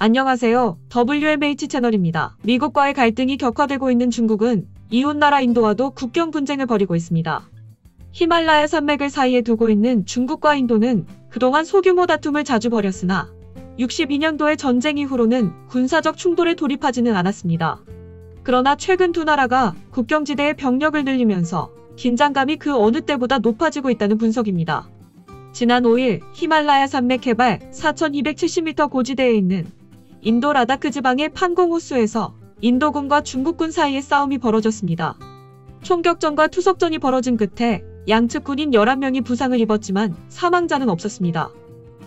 안녕하세요. WMH 채널입니다. 미국과의 갈등이 격화되고 있는 중국은 이웃나라 인도와도 국경 분쟁을 벌이고 있습니다. 히말라야 산맥을 사이에 두고 있는 중국과 인도는 그동안 소규모 다툼을 자주 벌였으나 62년도의 전쟁 이후로는 군사적 충돌에 돌입하지는 않았습니다. 그러나 최근 두 나라가 국경지대에 병력을 늘리면서 긴장감이 그 어느 때보다 높아지고 있다는 분석입니다. 지난 5일 히말라야 산맥 해발 4270m 고지대에 있는 인도 라다크 지방의 판공 호수에서 인도군과 중국군 사이에 싸움이 벌어졌습니다. 총격전과 투석전이 벌어진 끝에 양측 군인 11명이 부상을 입었지만 사망자는 없었습니다.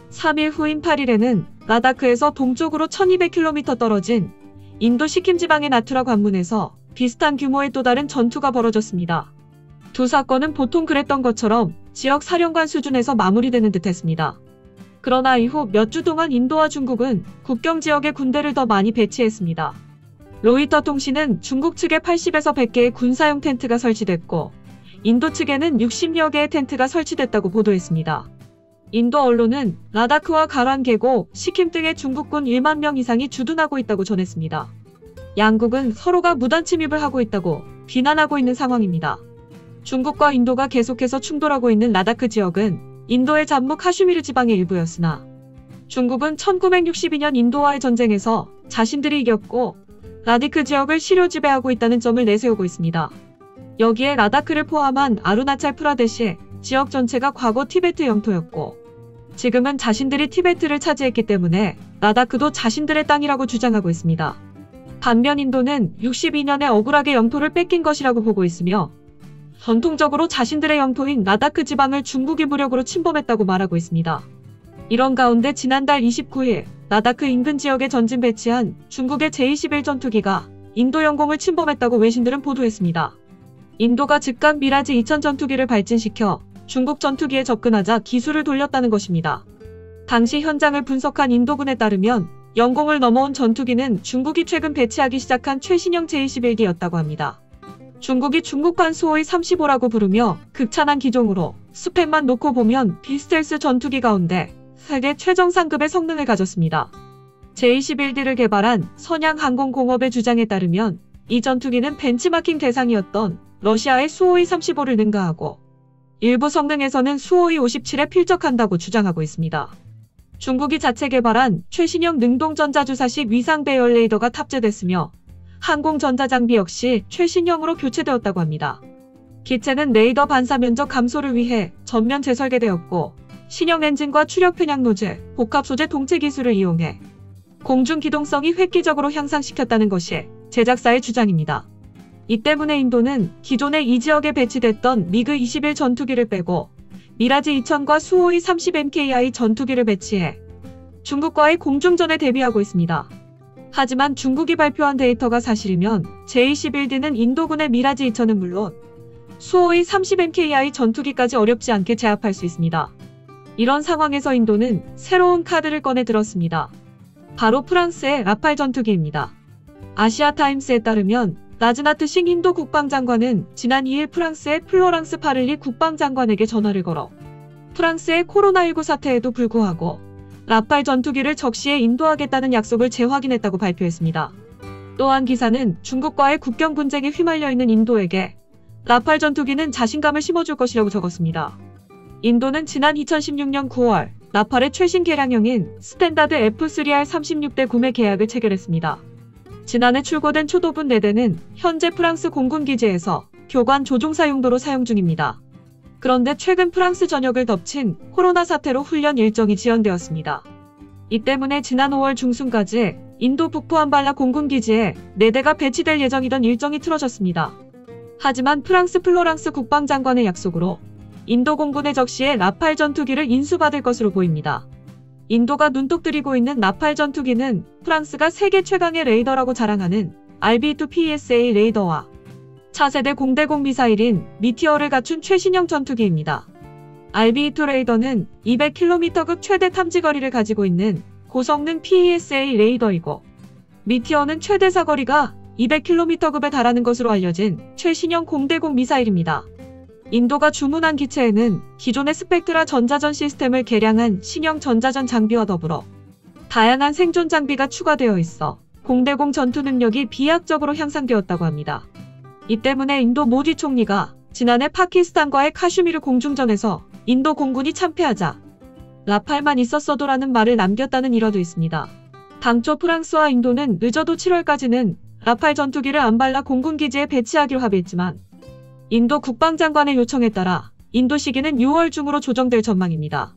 3일 후인 8일에는 라다크에서 동쪽으로 1200km 떨어진 인도 시킴 지방의 나투라 관문에서 비슷한 규모의 또 다른 전투가 벌어졌습니다. 두 사건은 보통 그랬던 것처럼 지역 사령관 수준에서 마무리되는 듯했습니다. 그러나 이후 몇 주 동안 인도와 중국은 국경 지역에 군대를 더 많이 배치했습니다. 로이터 통신은 중국 측에 80에서 100개의 군사용 텐트가 설치됐고 인도 측에는 60여 개의 텐트가 설치됐다고 보도했습니다. 인도 언론은 라다크와 가란 계곡, 시킴 등의 중국군 1만 명 이상이 주둔하고 있다고 전했습니다. 양국은 서로가 무단 침입을 하고 있다고 비난하고 있는 상황입니다. 중국과 인도가 계속해서 충돌하고 있는 라다크 지역은 인도의 잠무 카슈미르 지방의 일부였으나 중국은 1962년 인도와의 전쟁에서 자신들이 이겼고 라다크 지역을 실효 지배하고 있다는 점을 내세우고 있습니다. 여기에 라다크를 포함한 아루나찰 프라데시 지역 전체가 과거 티베트 영토였고 지금은 자신들이 티베트를 차지했기 때문에 라다크도 자신들의 땅이라고 주장하고 있습니다. 반면 인도는 62년에 억울하게 영토를 뺏긴 것이라고 보고 있으며 전통적으로 자신들의 영토인 라다크 지방을 중국이 무력으로 침범했다고 말하고 있습니다. 이런 가운데 지난달 29일 라다크 인근 지역에 전진 배치한 중국의 제-21 전투기가 인도 영공을 침범했다고 외신들은 보도했습니다. 인도가 즉각 미라지 2000 전투기를 발진시켜 중국 전투기에 접근하자 기술을 돌렸다는 것입니다. 당시 현장을 분석한 인도군에 따르면 영공을 넘어온 전투기는 중국이 최근 배치하기 시작한 최신형 제-21기였다고 합니다. 중국이 중국판 수호이 35라고 부르며 극찬한 기종으로 스펙만 놓고 보면 비스텔스 전투기 가운데 세계 최정상급의 성능을 가졌습니다. 제-21D를 개발한 선양항공공업의 주장에 따르면 이 전투기는 벤치마킹 대상이었던 러시아의 수호이 35를 능가하고 일부 성능에서는 수호이 57에 필적한다고 주장하고 있습니다. 중국이 자체 개발한 최신형 능동전자주사식 위상 배열 레이더가 탑재됐으며 항공전자장비 역시 최신형으로 교체되었다고 합니다. 기체는 레이더 반사 면적 감소를 위해 전면 재설계되었고 신형 엔진과 추력 편향 노즐, 복합 소재 동체 기술을 이용해 공중 기동성이 획기적으로 향상시켰다는 것이 제작사의 주장입니다. 이 때문에 인도는 기존에 이 지역에 배치됐던 미그 21 전투기를 빼고 미라지 2000과 수호이 30MKI 전투기를 배치해 중국과의 공중전에 대비하고 있습니다. 하지만 중국이 발표한 데이터가 사실이면 제-21D는 인도군의 미라지 2000은 물론 수호이 30MKI 전투기까지 어렵지 않게 제압할 수 있습니다. 이런 상황에서 인도는 새로운 카드를 꺼내 들었습니다. 바로 프랑스의 라팔 전투기입니다. 아시아타임스에 따르면 라즈나트 싱 인도 국방장관은 지난 2일 프랑스의 플로랑스 파를리 국방장관에게 전화를 걸어 프랑스의 코로나19 사태에도 불구하고 라팔 전투기를 적시에 인도하겠다는 약속을 재확인했다고 발표했습니다. 또한 기사는 중국과의 국경 분쟁에 휘말려 있는 인도에게 라팔 전투기는 자신감을 심어줄 것이라고 적었습니다. 인도는 지난 2016년 9월 라팔의 최신 개량형인 스탠다드 F3R 36대 구매 계약을 체결했습니다. 지난해 출고된 초도분 4대는 현재 프랑스 공군기지에서 교관 조종사 용도로 사용 중입니다. 그런데 최근 프랑스 전역을 덮친 코로나 사태로 훈련 일정이 지연되었습니다. 이 때문에 지난 5월 중순까지 인도 북부 암발라 공군기지에 4대가 배치될 예정이던 일정이 틀어졌습니다. 하지만 프랑스 플로랑스 국방장관의 약속으로 인도 공군의 적시에 라팔 전투기를 인수받을 것으로 보입니다. 인도가 눈독 들이고 있는 라팔 전투기는 프랑스가 세계 최강의 레이더라고 자랑하는 RB2 PSA 레이더와 차세대 공대공 미사일인 미티어를 갖춘 최신형 전투기입니다. RB2 레이더는 200km급 최대 탐지거리를 가지고 있는 고성능 PSA 레이더이고 미티어는 최대 사거리가 200km급에 달하는 것으로 알려진 최신형 공대공 미사일입니다. 인도가 주문한 기체에는 기존의 스펙트라 전자전 시스템을 개량한 신형 전자전 장비와 더불어 다양한 생존 장비가 추가되어 있어 공대공 전투 능력이 비약적으로 향상되었다고 합니다. 이 때문에 인도 모디 총리가 지난해 파키스탄과의 카슈미르 공중전에서 인도 공군이 참패하자 라팔만 있었어도라는 말을 남겼다는 일화도 있습니다. 당초 프랑스와 인도는 늦어도 7월까지는 라팔 전투기를 안발라 공군기지에 배치하기로 합의했지만 인도 국방장관의 요청에 따라 인도 시기는 6월 중으로 조정될 전망입니다.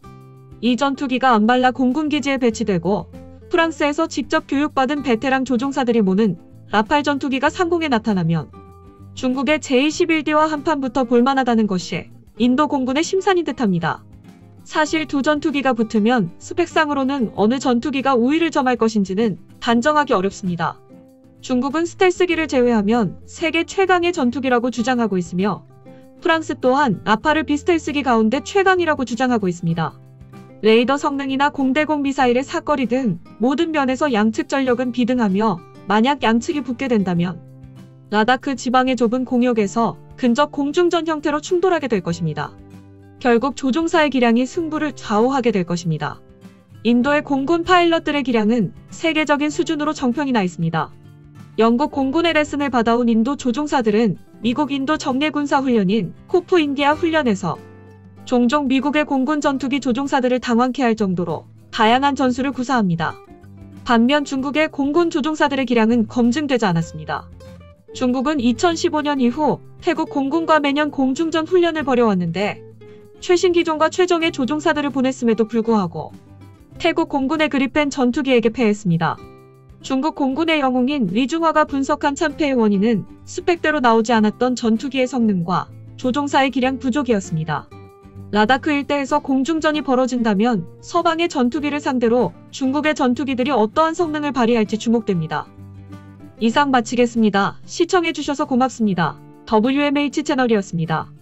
이 전투기가 안발라 공군기지에 배치되고 프랑스에서 직접 교육받은 베테랑 조종사들이 모는 라팔 전투기가 상공에 나타나면 중국의 제-21D와 한판부터 볼만하다는 것이 인도 공군의 심산인 듯합니다. 사실 두 전투기가 붙으면 스펙상으로는 어느 전투기가 우위를 점할 것인지는 단정하기 어렵습니다. 중국은 스텔스기를 제외하면 세계 최강의 전투기라고 주장하고 있으며 프랑스 또한 라팔을 비스텔스기 가운데 최강이라고 주장하고 있습니다. 레이더 성능이나 공대공 미사일의 사거리 등 모든 면에서 양측 전력은 비등하며 만약 양측이 붙게 된다면 라다크 지방의 좁은 공역에서 근접 공중전 형태로 충돌하게 될 것입니다. 결국 조종사의 기량이 승부를 좌우하게 될 것입니다. 인도의 공군 파일럿들의 기량은 세계적인 수준으로 정평이 나 있습니다. 영국 공군의 레슨을 받아온 인도 조종사들은 미국 인도 정례군사훈련인 코프 인디아 훈련에서 종종 미국의 공군 전투기 조종사들을 당황케 할 정도로 다양한 전술을 구사합니다. 반면 중국의 공군 조종사들의 기량은 검증되지 않았습니다. 중국은 2015년 이후 태국 공군과 매년 공중전 훈련을 벌여왔는데 최신 기종과 최정예 조종사들을 보냈음에도 불구하고 태국 공군의 그리펜 전투기에게 패했습니다. 중국 공군의 영웅인 리중화가 분석한 참패의 원인은 스펙대로 나오지 않았던 전투기의 성능과 조종사의 기량 부족이었습니다. 라다크 일대에서 공중전이 벌어진다면 서방의 전투기를 상대로 중국의 전투기들이 어떠한 성능을 발휘할지 주목됩니다. 이상 마치겠습니다. 시청해주셔서 고맙습니다. WMH 채널이었습니다.